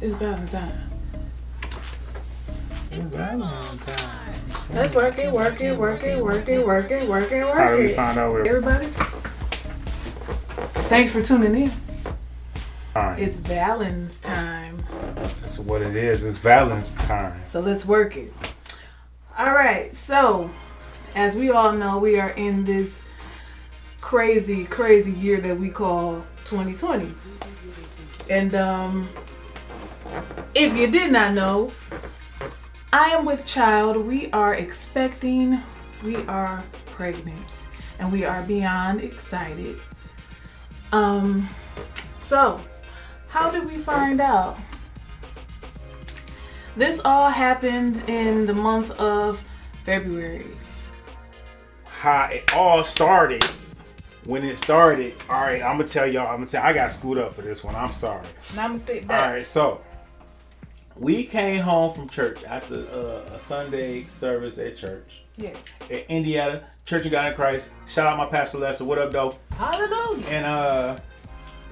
It's Valentine. It's Valentine. Let's work it. How do we find out where? Everybody, thanks for tuning in. Fine. It's Valentine's time. That's what it is. It's Valentine. So let's work it. All right. So, as we all know, we are in this crazy, crazy year that we call 2020. And if you did not know, I am with child. We are expecting. We are pregnant. And we are beyond excited. So, how did we find out? This all happened in the month of February. How it all started. When it started, all right, I'm gonna tell y'all. I got screwed up for this one. I'm sorry. Now I'm gonna sit back. All right, so we came home from church after a Sunday service at church. Yeah. In Indiana, Church of God in Christ. Shout out my pastor Lester. What up, though? Hallelujah. And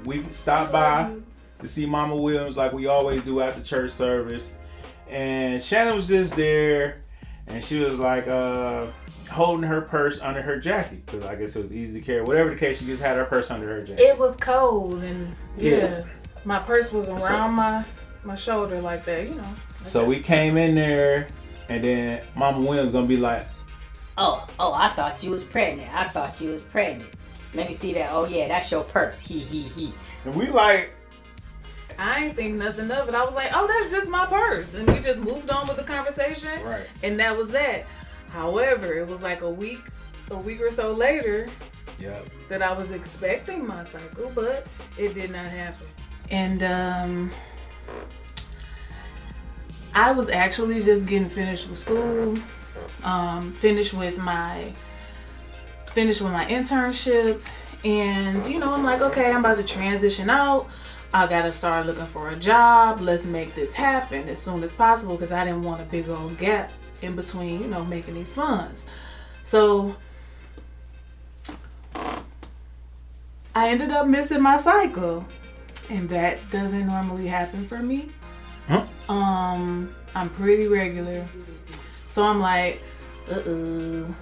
we stopped by to see Mama Williams like we always do after church service. And Shannon was just there, and she was like holding her purse under her jacket because I guess it was easy to carry. Whatever the case, she just had her purse under her jacket. It was cold, and yeah. My purse was around my shoulder like that, you know. So we came in there, and then Mama Williams gonna be like, Oh, I thought you was pregnant. Let me see that. Oh yeah, that's your purse. He. and we like, I ain't think nothing of it. I was like, oh, that's just my purse. And we just moved on with the conversation. Right. And that was that. However, it was like a week or so later that I was expecting my cycle, but it did not happen. And I was actually just getting finished with school, finished with my internship, and I'm like, okay, I'm about to transition out. I gotta start looking for a job. Let's make this happen as soon as possible because I didn't want a big old gap in between, making these funds. So I ended up missing my cycle, and that doesn't normally happen for me. Huh? I'm pretty regular, so I'm like, and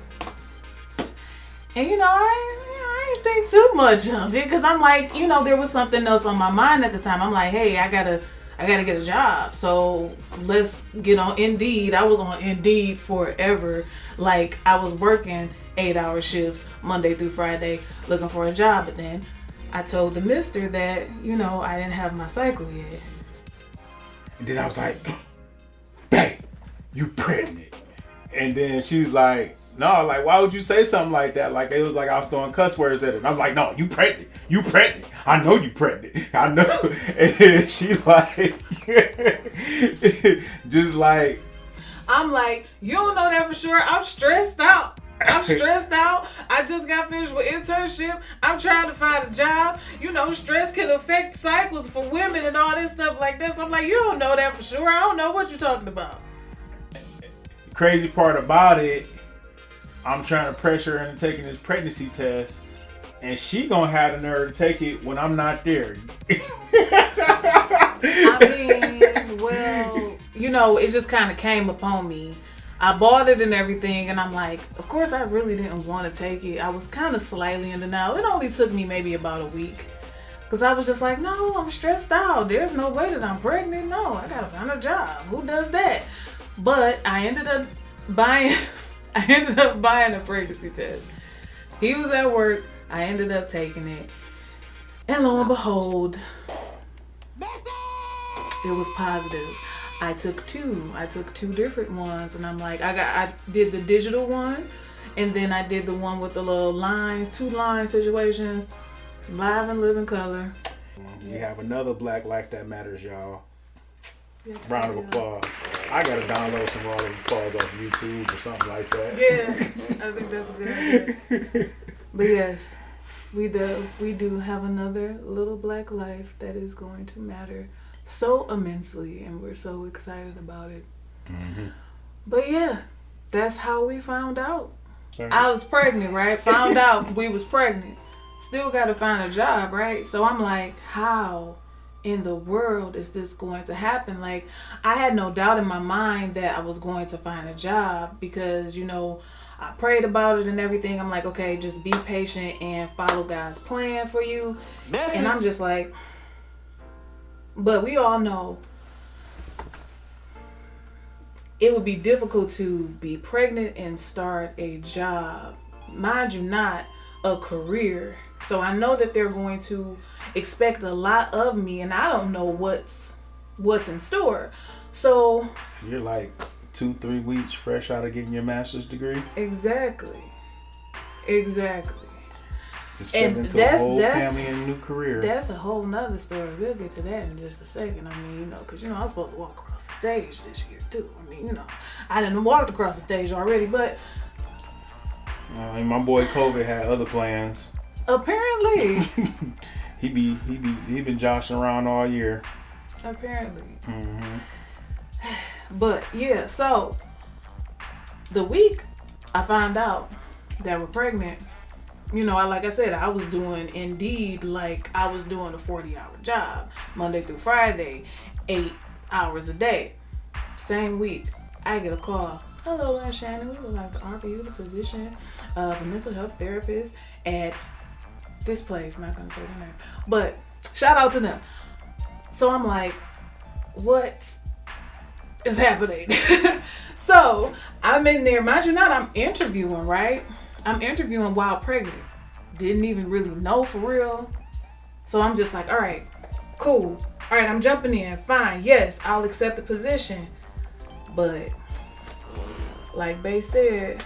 I didn't think too much of it because I'm like, there was something else on my mind at the time. I'm like, hey, I gotta get a job, so let's get on Indeed. I was on Indeed forever. Like, I was working 8-hour shifts Monday through Friday looking for a job, but then I told the mister that I didn't have my cycle yet. and then I was like, babe, you pregnant? And then she was like, no, like, why would you say something like that? Like, it was like I was throwing cuss words at it. And I was like, no, you pregnant. I know you pregnant. I know. And then she like, just like. I'm like, you don't know that for sure. I'm stressed out. I just got finished with internship. I'm trying to find a job. Stress can affect cycles for women and all this stuff like this. I'm like, you don't know that for sure. I don't know what you're talking about. Crazy part about it, I'm trying to pressure her into taking this pregnancy test, and she gonna have the nerve to take it when I'm not there. I mean, well, it just kind of came upon me. I bought it and everything, and I'm like, of course I really didn't want to take it. I was kind of slightly in denial. It only took me maybe about a week, because I was just like, no, I'm stressed out. There's no way that I'm pregnant. No, I gotta find a job. Who does that? But I ended up buying a pregnancy test. He was at work. I ended up taking it. And lo and behold, it was positive. I took two different ones, and I'm like, I did the digital one, and then I did the one with the little lines, 2-line situations, live and live in color. We have another Black Life That Matters, y'all. Yes, Round of applause. I gotta download some round of applause off YouTube or something like that. Yeah, I think that's a good idea. But yes, we do have another little Black life that is going to matter so immensely, and we're so excited about it. Mm-hmm. But yeah, that's how we found out. Sorry. I was pregnant, right? Found out we was pregnant. Still got to find a job, right? So I'm like, how in the world is this going to happen? Like, I had no doubt in my mind that I was going to find a job because, you know, I prayed about it and everything. I'm like, okay, just be patient and follow God's plan for you. And I'm just like, but we all know it would be difficult to be pregnant and start a job. Mind you, not a career. So I know that they're going to expect a lot of me, and I don't know what's in store. So you're like 2-3 weeks fresh out of getting your master's degree. Exactly. Just fed into a whole family and new career. That's a whole nother story. We'll get to that in just a second. I mean, you know, because, you know, I was supposed to walk across the stage this year, too. I mean, you know, I didn't walk across the stage already, but... my boy COVID had other plans. Apparently. he been joshing around all year. Apparently. Mm-hmm. But, yeah, so, the week I found out that we're pregnant... You know, like I said, I was doing Indeed like I was doing a 40-hour job, Monday through Friday, 8 hours a day. Same week, I get a call. Hello, LynShannon. We would like to offer you the position of a mental health therapist at this place. Not going to say the name, but shout out to them. So I'm like, what is happening? So I'm in there. Mind you not, I'm interviewing, right? I'm interviewing while pregnant. Didn't even really know for real. So I'm just like, all right, cool. All right, I'm jumping in. Fine. Yes, I'll accept the position. But like Bay said,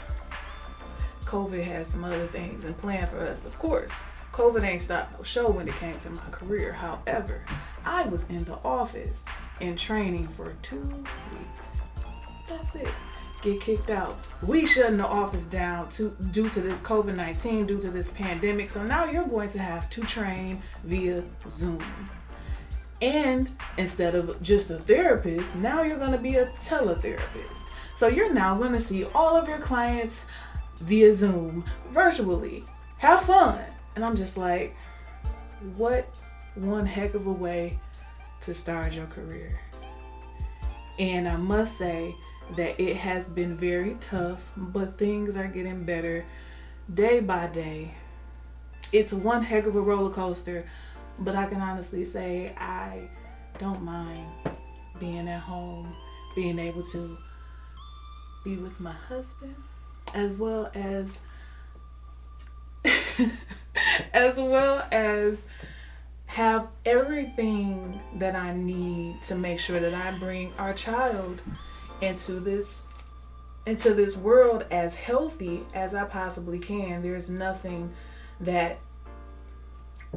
COVID has some other things in plan for us. Of course, COVID ain't stopped no show when it came to my career. However, I was in the office in training for 2 weeks. That's it. Get kicked out. We shutting the office down due to this COVID-19, due to this pandemic. So now you're going to have to train via Zoom. And instead of just a therapist, now you're going to be a teletherapist. So you're now going to see all of your clients via Zoom, virtually. Have fun. And I'm just like, what one heck of a way to start your career. And I must say, that it has been very tough, but things are getting better day by day. It's one heck of a roller coaster, but I can honestly say I don't mind being at home, being able to be with my husband, as well as have everything that I need to make sure that I bring our child into this world as healthy as I possibly can. There's nothing that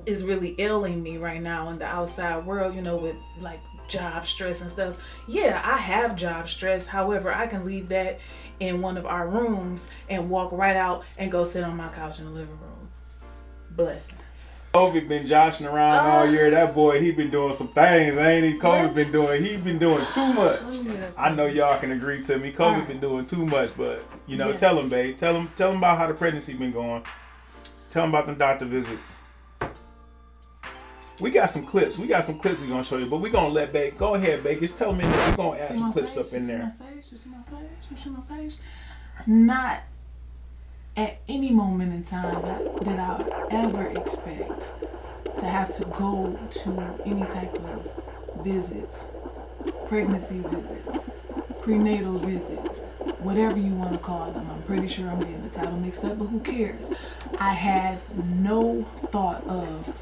is really ailing me right now in the outside world, you know, with like job stress and stuff. Yeah, I have job stress. However, I can leave that in one of our rooms and walk right out and go sit on my couch in the living room. Blessings. COVID been joshing around all year. That boy, he been doing some things. Ain't he? COVID been doing. He been doing too much. I know y'all can agree to me. COVID been doing too much, but you know, tell him, babe. Tell him about how the pregnancy been going. Tell him about them doctor visits. We got some clips. We gonna show you, but we gonna let babe go ahead, babe. Just tell me that we gonna add some clips up in there. You see my face? Not at any moment in time did I ever expect to have to go to any type of visits, pregnancy visits, prenatal visits, whatever you want to call them. I'm pretty sure I'm getting the title mixed up, but who cares? I had no thought of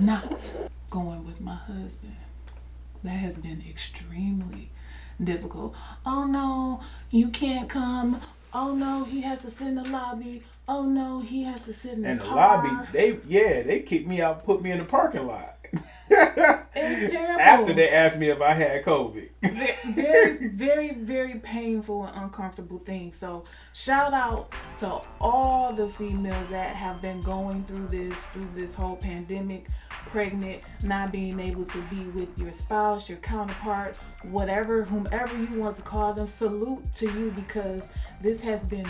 not going with my husband. That has been extremely difficult. Oh no, you can't come. Oh no, he has to sit in the lobby. Oh no, he has to sit in the car. lobby, they kicked me out, put me in the parking lot. It's terrible. After they asked me if I had COVID. Very, very, very painful and uncomfortable thing. So shout out to all the females that have been going through this whole pandemic, pregnant, not being able to be with your spouse, your counterpart, whomever you want to call them. Salute to you, because this has been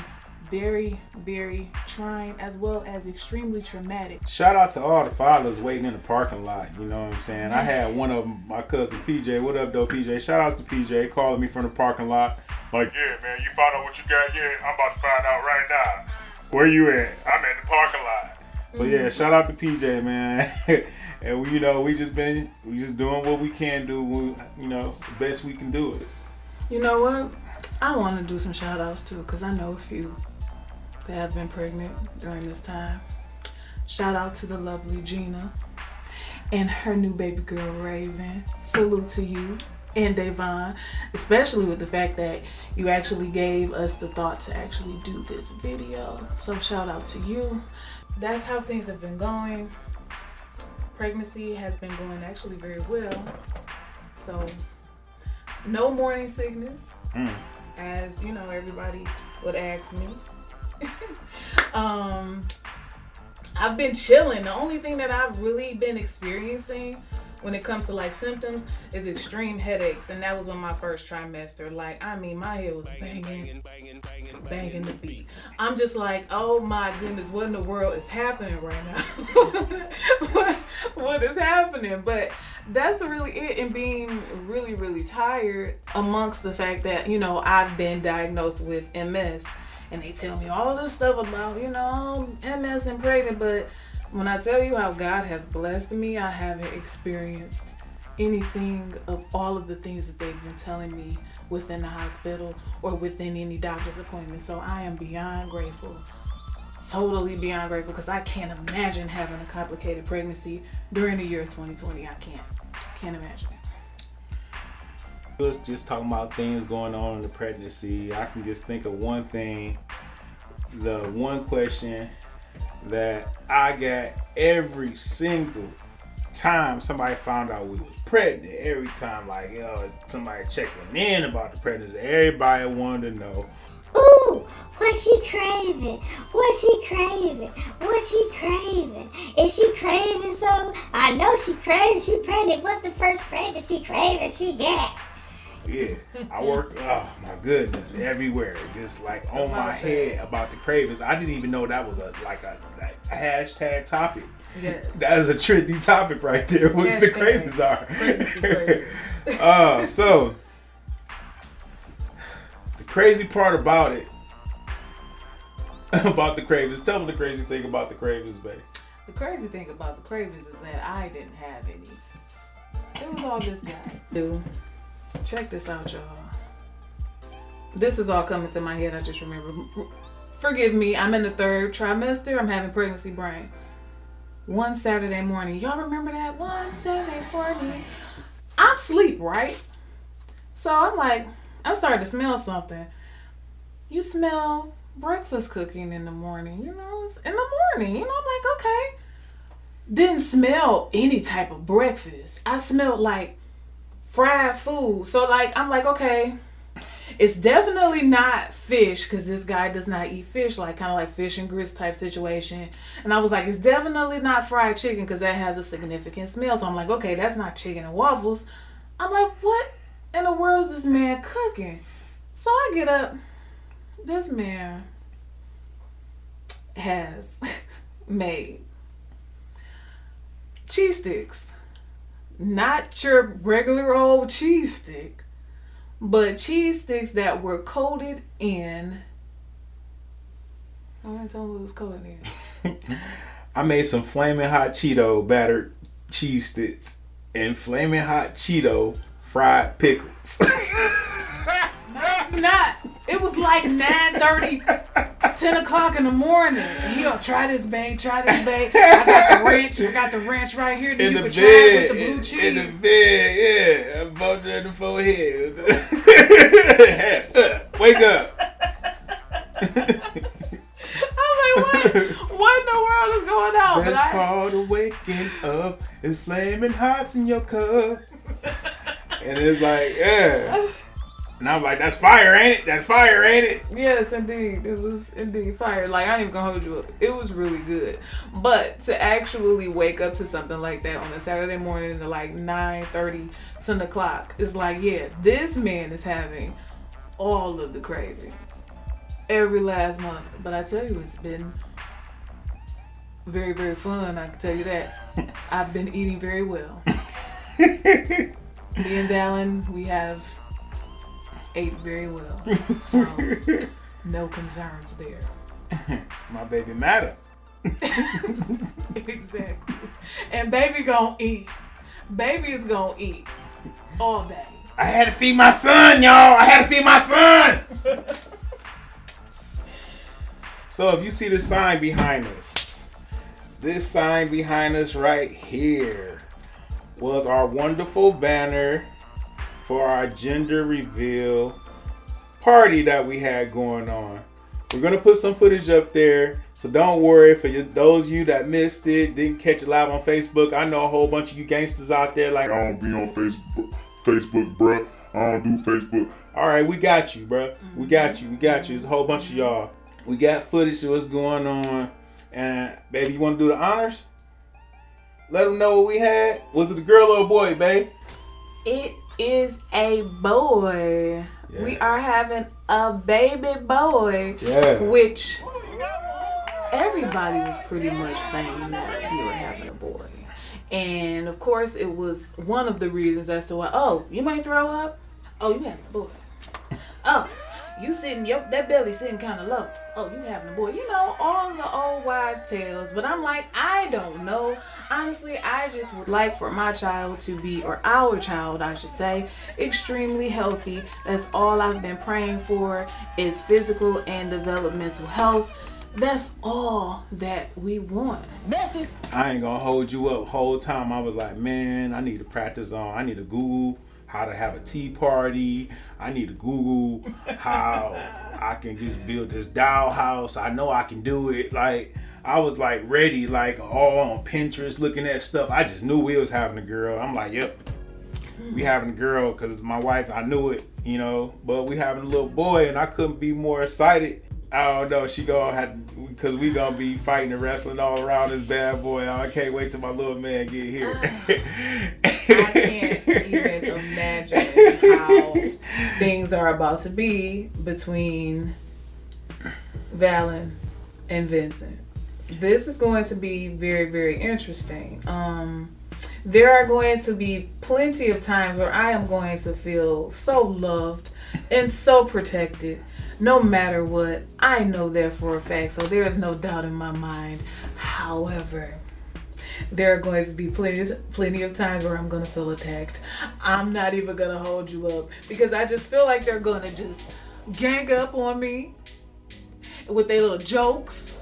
very, very trying as well as extremely traumatic. Shout out to all the fathers waiting in the parking lot. You know what I'm saying? I had one of them, my cousin PJ. What up, though, PJ? Shout out to PJ calling me from the parking lot. Like, yeah, man, you found out what you got? Yeah, I'm about to find out right now. Where you at? I'm at the parking lot. So yeah, shout out to PJ, man. And we just doing what we can do. The best we can do it. You know what? I want to do some shout outs too, because I know a few that have been pregnant during this time. Shout out to the lovely Gina and her new baby girl Raven. Salute to you and Devon, especially with the fact that you actually gave us the thought to actually do this video. So shout out to you. That's how things have been going. Pregnancy has been going actually very well. So no morning sickness, as you know, everybody would ask me. I've been chilling. The only thing that I've really been experiencing when it comes to like symptoms is extreme headaches, and that was on my first trimester. Like, I mean, my head was banging the beat. I'm just like, oh my goodness, what in the world is happening right now? what is happening? But that's really it, and being really, really tired amongst the fact that, I've been diagnosed with MS, and they tell me all this stuff about, MS and pregnant, but when I tell you how God has blessed me, I haven't experienced anything of all of the things that they've been telling me within the hospital or within any doctor's appointment. So I am beyond grateful, totally beyond grateful, because I can't imagine having a complicated pregnancy during the year 2020. I can't imagine it. We was just talking about things going on in the pregnancy. I can just think of one thing, the one question that I got every single time somebody found out we was pregnant. Every time, somebody checking in about the pregnancy, everybody wanted to know, ooh, what she craving? What she craving? What she craving? Is she craving something? I know she craving. She pregnant. What's the first pregnancy craving she got? Yeah, I work, oh my goodness, everywhere. Just like on my head about the cravings. I didn't even know that was a hashtag topic. Yes. That is a trendy topic right there, what the cravings are. So, the crazy part about it, about the cravings, tell me the crazy thing about the cravings, babe. The crazy thing about the cravings is that I didn't have any. It was all this guy. Dude. Check this out, y'all. This is all coming to my head. I just remember. Forgive me. I'm in the 3rd trimester. I'm having pregnancy brain. One Saturday morning. Y'all remember that? One Saturday morning. I'm asleep, right? So I'm like, I started to smell something. You smell breakfast cooking in the morning. It's in the morning. I'm like, okay. Didn't smell any type of breakfast. I smelled like fried food. So I'm like, okay, it's definitely not fish, because this guy does not eat fish, kind of like fish and grits type situation. And I was like, it's definitely not fried chicken, because that has a significant smell. So I'm like, okay, that's not chicken and waffles. I'm like, what in the world is this man cooking? So I get up. This man has made cheese sticks. Not your regular old cheese stick, but cheese sticks that were coated in. I want to tell them what it was coated in. I made some Flaming Hot Cheeto battered cheese sticks and Flaming Hot Cheeto fried pickles. No, it's not. It was like 9:30, 10 o'clock in the morning. And he gonna try this, babe. I got the ranch right here. Then you can try it with the blue cheese. In the bed, yeah. I bumped her in the forehead. Wake up. I'm like, what in the world is going on? Best part of waking up is flaming hots in your cup. And it's like, yeah. And I'm like, that's fire, ain't it? That's fire, ain't it? Yes, indeed. It was indeed fire. I ain't even gonna hold you up. It was really good. But to actually wake up to something like that on a Saturday morning at 9:30, 10 o'clock, it's like, yeah, this man is having all of the cravings. every last month. But I tell you, it's been very, very fun. I can tell you that. I've been eating very well. Me and Dallin, we have ate very well. So, no concerns there. My baby matter. Exactly. And baby gonna eat. Baby is gonna eat all day. I had to feed my son, y'all. I had to feed my son. So if you see the sign behind us, this sign behind us right here was our wonderful banner for our gender reveal party that we had going on. We're going to put some footage up there, so don't worry. For those of you that missed it, didn't catch it live on Facebook, I know a whole bunch of you gangsters out there like, I don't be on Facebook, bruh. I don't do Facebook. All right, we got you, bruh. We got you. There's a whole bunch of y'all. We got footage of what's going on. And, baby, you want to do the honors? Let them know what we had. Was it a girl or a boy, babe? It is a boy. Yeah. We are having a baby boy. Yeah. Which everybody was pretty much saying that we were having a boy. And of course it was one of the reasons as to why, oh, you might throw up? Oh, you having a boy. Oh, you sitting, that belly sitting kind of low. Oh, you having a boy. You know, all the old wives' tales. But I'm like, I don't know. Honestly, I just would like for my child to be, or our child, I should say, extremely healthy. That's all I've been praying for, is physical and developmental health. That's all that we want. I ain't gonna hold you up. Whole time I was like, man, I need to practice on. I need to Google how to have a tea party. I need to Google how I can just build this dollhouse. I know I can do it. Like, I was like ready, like all on Pinterest looking at stuff. I just knew we was having a girl. I'm like, yep, we having a girl, because my wife, I knew it, you know, but we having a little boy, and I couldn't be more excited. I don't know, she gonna have, because we gonna be fighting and wrestling all around this bad boy. I can't wait till my little man get here. I can't even imagine how things are about to be between Valen and Vincent. This is going to be very, very interesting. There are going to be plenty of times where I am going to feel so loved and so protected. No matter what, I know that for a fact, so there is no doubt in my mind. However, there are going to be plenty of times where I'm going to feel attacked. I'm not even going to hold you up, because I just feel like they're going to just gang up on me with their little jokes.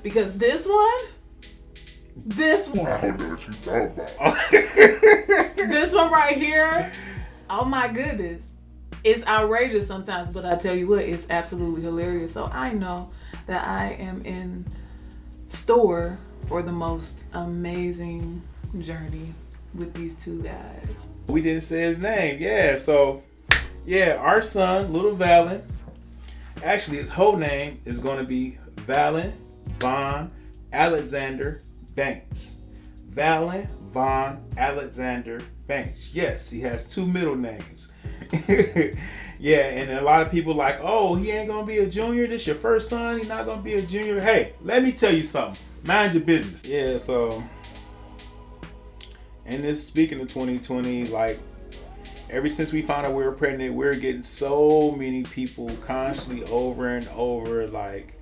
Because this one, I don't know what you talking about. this one right here, oh my goodness. It's outrageous sometimes, but I tell you what, it's absolutely hilarious. So I know that I am in store for the most amazing journey with these two guys. We didn't say his name. Yeah, so, yeah, our son, little Valen, actually his whole name is going to be Valen Von Alexander Banks. Valen Von Alexander Banks. Yes, he has two middle names. Yeah, and a lot of people like, oh, he ain't gonna be a junior. This your first son. He's not gonna be a junior. Hey, let me tell you something. Mind your business. Yeah, so, and this, speaking of 2020, like, ever since we found out we were pregnant, we're getting so many people constantly over and over, like,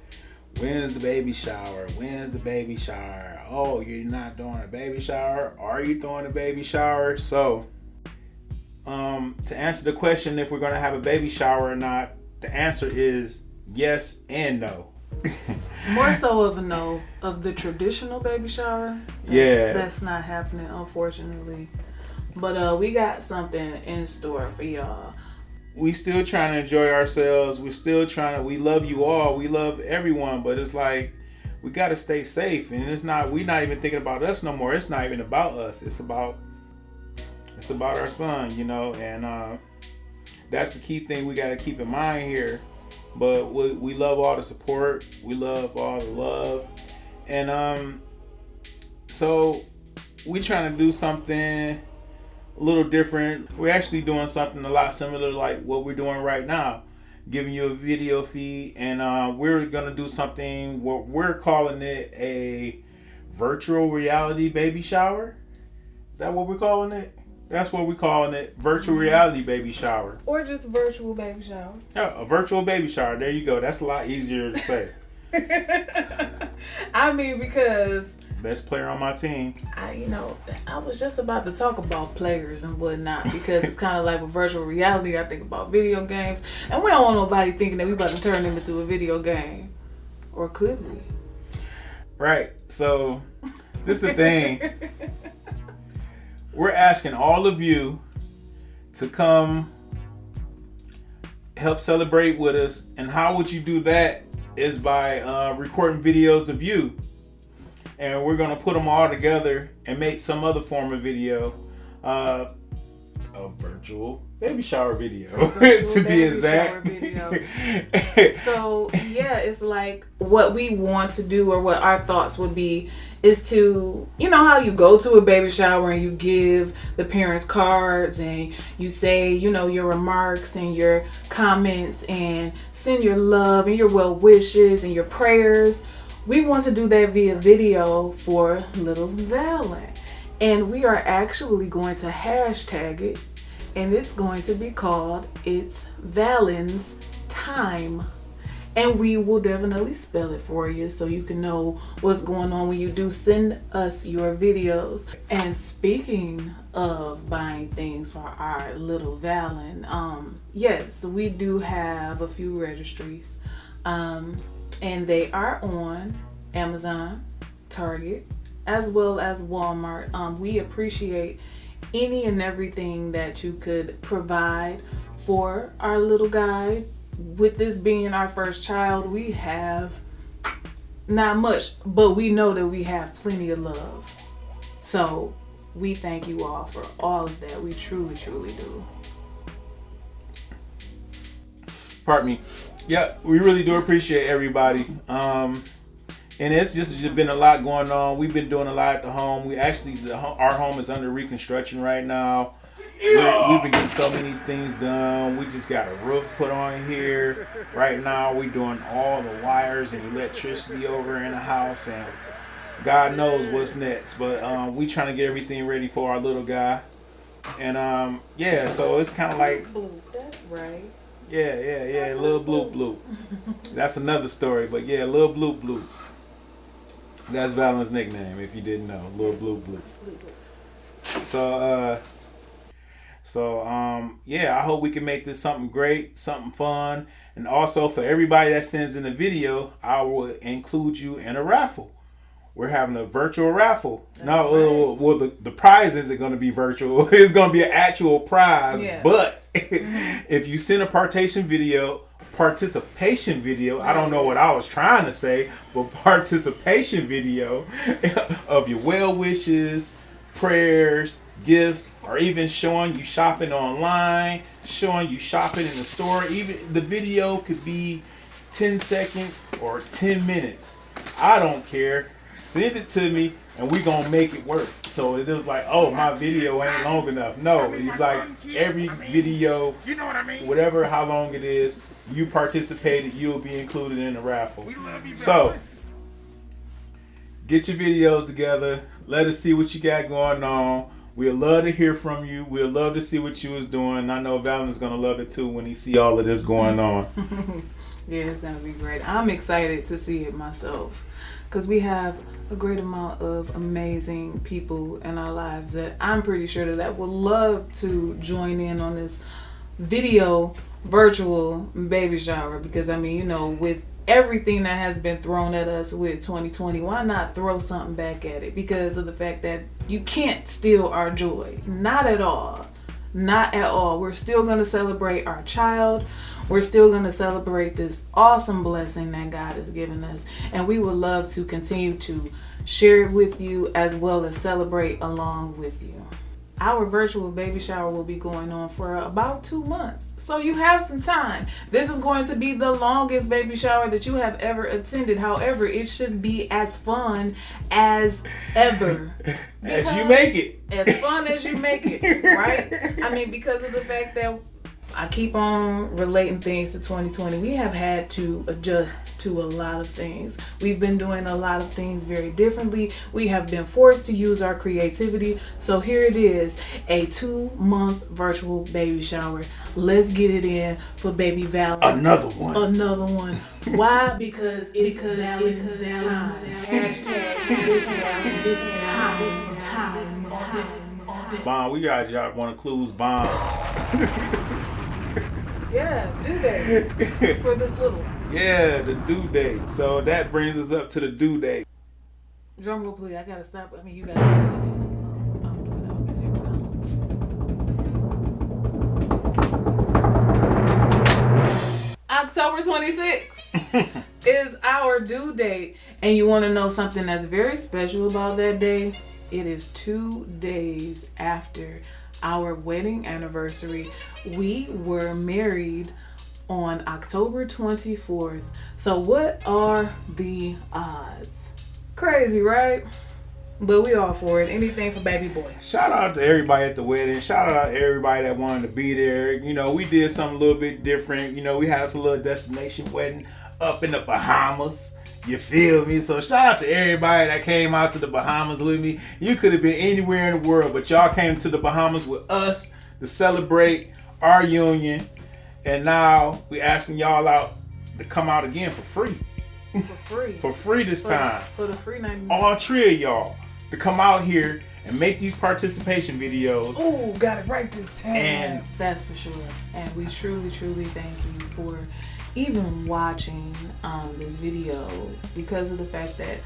when's the baby shower? When's the baby shower? Oh, you're not doing a baby shower? Are you throwing a baby shower? So, to answer the question if we're going to have a baby shower or not, the answer is yes and no. More so of a no of the traditional baby shower. That's not happening, unfortunately. But we got something in store for y'all. We still trying to enjoy ourselves. We still trying to, we love you all. We love everyone, but it's like, we got to stay safe. And we're not even thinking about us no more. It's not even about us. It's about our son, you know, and that's the key thing we got to keep in mind here. But we love all the support. We love all the love. And so we're trying to do something a little different. We're actually doing something a lot similar to like what we're doing right now. giving you a video feed, and we're gonna do something. We're calling it a virtual reality baby shower. Is that what we're calling it? That's what we're calling it. Virtual reality baby shower. Or just virtual baby shower. Yeah, a virtual baby shower. There you go. That's a lot easier to say. I mean, because best player on my team. I was just about to talk about players and whatnot, because it's kind of like with virtual reality. I think about video games, and we don't want nobody thinking that we about to turn them into a video game, or could we? Right. So this is the thing. We're asking all of you to come help celebrate with us, and how would you do that is by recording videos of you, and we're gonna put them all together and make some other form of video, a virtual baby shower video, to be exact. So yeah, it's like what we want to do, or what our thoughts would be, is to, how you go to a baby shower and you give the parents cards and you say, your remarks and your comments and send your love and your well wishes and your prayers. We want to do that via video for little Valen. And we are actually going to hashtag it, and it's going to be called It's Valen's Time. And we will definitely spell it for you so you can know what's going on when you do send us your videos. And speaking of buying things for our little Valen, yes, we do have a few registries. And they are on Amazon, Target, as well as Walmart. We appreciate any and everything that you could provide for our little guy. With this being our first child, we have not much, but we know that we have plenty of love. So we thank you all for all of that. We truly, truly do. Pardon me. Yeah, we really do appreciate everybody. And it's just been a lot going on. We've been doing a lot at the home. We actually, our home is under reconstruction right now. We've been getting so many things done. We just got a roof put on here. Right now, we're doing all the wires and electricity over in the house, and God knows what's next. But we trying to get everything ready for our little guy. And yeah, so it's kind of like, That's right. yeah, little bloop. That's another story, but yeah, little bloop. That's Valen's nickname, if you didn't know. Little bloop. So yeah, I hope we can make this something great, something fun. And also for everybody that sends in a video, I will include you in a raffle. We're having a virtual raffle. Well, the prize isn't going to be virtual. It's going to be an actual prize. Yeah. But if you send a participation video, I don't know what I was trying to say, but participation video of your well wishes, prayers, gifts, or even showing you shopping online, showing you shopping in the store. Even the video could be 10 seconds or 10 minutes. I don't care. Send it to me and we're gonna make it work. So it was like, oh, my video ain't long enough. No, it's like every video, whatever how long it is, you participated, you'll be included in the raffle. So get your videos together. Let us see what you got going on. We'd love to hear from you. We'd love to see what you was doing. I know Valen's gonna love it too when he see all of this going on. Yeah, it's gonna be great. I'm excited to see it myself, because we have a great amount of amazing people in our lives that I'm pretty sure that would love to join in on this video virtual baby shower. Because I mean, with everything that has been thrown at us with 2020, why not throw something back at it? Because of the fact that you can't steal our joy. Not at all. Not at all. We're still going to celebrate our child. We're still going to celebrate this awesome blessing that God has given us. And we would love to continue to share it with you, as well as celebrate along with you. Our virtual baby shower will be going on for about 2 months. So you have some time. This is going to be the longest baby shower that you have ever attended. However, it should be as fun as ever. As you make it. As fun as you make it, right? I mean, because of the fact that I keep on relating things to 2020. We have had to adjust to a lot of things. We've been doing a lot of things very differently. We have been forced to use our creativity. So here it is, a 2-month virtual baby shower. Let's get it in for baby Val. Another one. Why? Because Valentine's time. Hashtag this time. Bomb, we got y'all want to clues bombs. Yeah, due date for this little one. Yeah, the due date. So that brings us up to the due date. Drum roll, please. I gotta stop. I mean, you gotta do it again. I'm doing it. Okay, here we go. October 26th is our due date, and you want to know something that's very special about that day? It is 2 days after our wedding anniversary. We were married on October 24th. So what are the odds? Crazy, right? But we all for it. Anything for baby boy. Shout out to everybody at the wedding. Shout out to everybody that wanted to be there. You know, we did something a little bit different. You know, we had us a little destination wedding up in the Bahamas. You feel me? So shout out to everybody that came out to the Bahamas with me. You could have been anywhere in the world, but y'all came to the Bahamas with us to celebrate our union. And now we asking y'all out to come out again for free. For free this time. For the free 90 All 3 of y'all to come out here and make these participation videos. Ooh, got it right this time. And that's for sure. And we truly, truly thank you for even watching this video, because of the fact that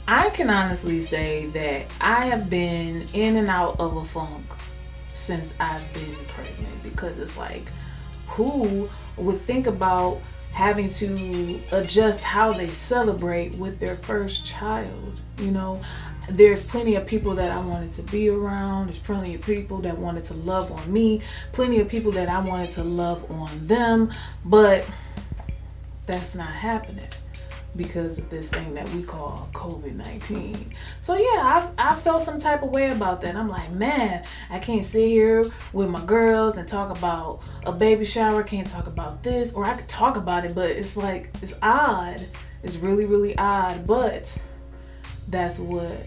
I can honestly say that I have been in and out of a funk since I've been pregnant, because it's like, who would think about having to adjust how they celebrate with their first child? You know, there's plenty of people that I wanted to be around. There's plenty of people that wanted to love on me. Plenty of people that I wanted to love on them. But that's not happening because of this thing that we call COVID-19. So yeah, I felt some type of way about that. I'm like, man, I can't sit here with my girls and talk about a baby shower. Can't talk about this, or I could talk about it, but it's like, it's odd. It's really, really odd, but that's what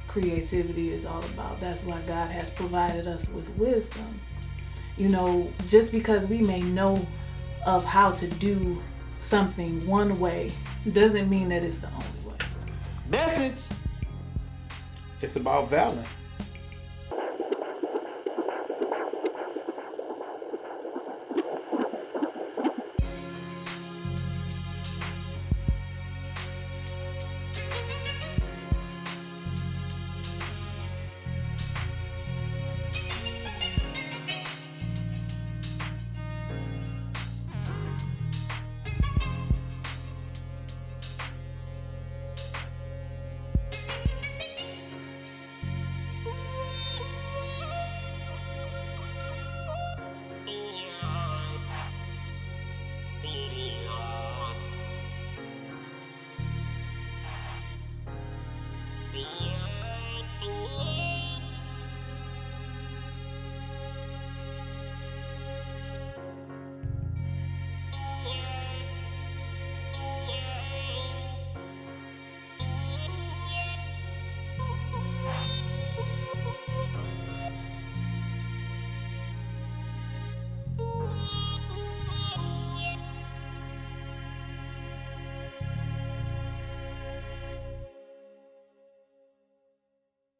creativity is all about. That's why God has provided us with wisdom. You know, just because we may know of how to do something one way doesn't mean that it's the only way. It's about Valent.